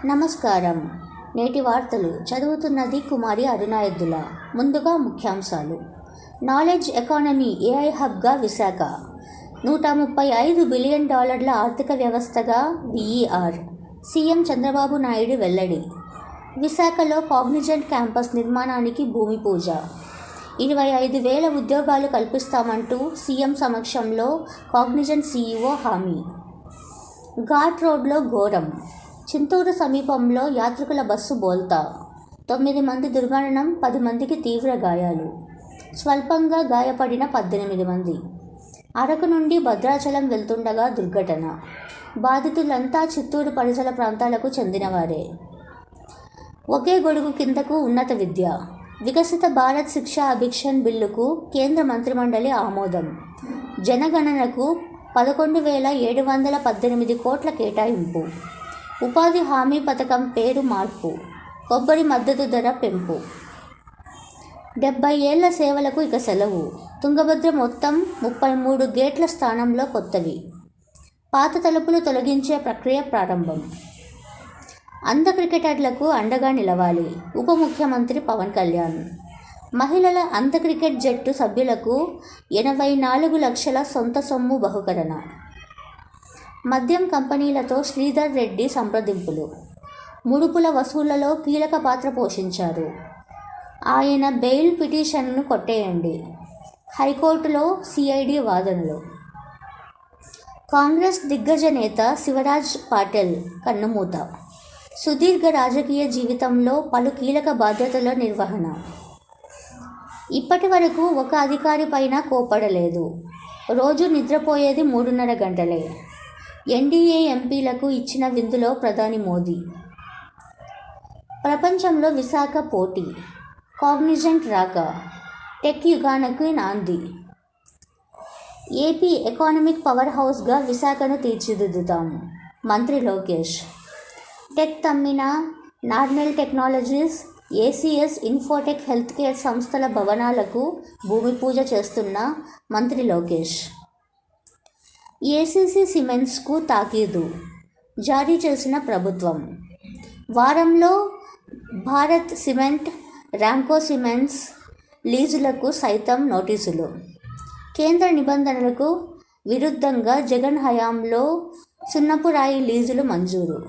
నమస్కారం. నేటి వార్తలు చదువుతున్నది కుమారి అరుణాయద్దుల. ముందుగా ముఖ్యాంశాలు. నాలెడ్జ్ ఎకానమీ ఏఐ హబ్గా విశాఖ. $135 బిలియన్ ఆర్థిక వ్యవస్థగా విఈఆర్. సీఎం చంద్రబాబు నాయుడు వెల్లడి. విశాఖలో కాగ్నిజెంట్ క్యాంపస్ నిర్మాణానికి భూమి పూజ. 25,000 ఉద్యోగాలు కల్పిస్తామంటూ సీఎం సమక్షంలో కాగ్నిజెంట్ సీఈఓ హామీ. ఘాట్ రోడ్లో ఘోరం. చింతూరు సమీపంలో యాత్రికుల బస్సు బోల్తా. 9 మంది దుర్మరణం, 10 మందికి తీవ్ర గాయాలు. స్వల్పంగా గాయపడిన 18 మంది. అరకు నుండి భద్రాచలం వెళ్తుండగా దుర్ఘటన. బాధితులంతా చిత్తూరు పరిసర ప్రాంతాలకు చెందినవారే. ఒకే గొడుగు కిందకు ఉన్నత విద్య. వికసిత భారత్ శిక్షా అభియాన్ బిల్లుకు కేంద్ర మంత్రిమండలి ఆమోదం. జనగణనకు 11,718 కోట్ల కేటాయింపు. ఉపాధి హామీ పథకం పేరు మార్పు. కొబ్బరి మద్దతు ధర పెంపు. 70 ఏళ్ల సేవలకు ఇక సెలవు. తుంగభద్ర మొత్తం 33 గేట్ల స్థానంలో కొత్తవి. పాత తలుపులు తొలగించే ప్రక్రియ ప్రారంభం. అంధ క్రికెటర్లకు అండగా నిలవాలి. ఉప ముఖ్యమంత్రి పవన్ కళ్యాణ్. మహిళల అంధ క్రికెట్ జట్టు సభ్యులకు 84 లక్షల సొంత సొమ్ము బహుకరణ. మద్యం కంపెనీలతో శ్రీధర్ రెడ్డి సంప్రదింపులు. ముడుపుల వసూళ్లలో కీలక పాత్ర పోషించారు. ఆయన బెయిల్ పిటిషన్ను కొట్టేయండి. హైకోర్టులో సిఐడి వాదనలు. కాంగ్రెస్ దిగ్గజ నేత శివరాజ్ పాటిల్ కన్నుమూత. సుదీర్ఘ రాజకీయ జీవితంలో పలు కీలక బాధ్యతల నిర్వహణ. ఇప్పటి వరకు ఒక అధికారి పైన కోపడలేదు. రోజు నిద్రపోయేది 3.5 గంటలే. ఎన్డీఏ ఎంపీలకు ఇచ్చిన విందులో ప్రధాని మోదీ. ప్రపంచంలో విశాఖ పోటీ. కాగ్నిజెంట్ రాక. టెక్ యుగానికి నాంది. ఏపీ ఎకానమిక్ పవర్ హౌస్గా విశాఖను తీర్చిదిద్దుతాము. మంత్రి లోకేష్. టెక్ తమ్మిన నార్నెల్ technologies, ACS infotech health care సంస్థల భవనాలకు భూమి పూజ చేస్తున్న మంత్రి లోకేష్. ఏసీసీ సిమెంట్స్కు తాకీదు జారీ చేసిన ప్రభుత్వం. వారంలో భారత్ సిమెంట్, రామ్కో సిమెంట్స్ లీజులకు సైతం నోటీసులు. కేంద్ర నిబంధనలకు విరుద్ధంగా జగన్ హయాంలో సున్నపురాయి లీజులు మంజూరు.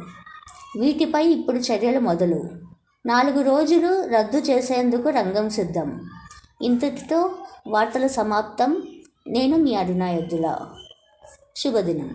వీటిపై ఇప్పుడు చర్యలు మొదలు. 4 రోజులు రద్దు చేసేందుకు రంగం సిద్ధం. ఇంతటితో వార్తలు సమాప్తం. నేను మీ అరుణాయద్దుల. శుభదినం.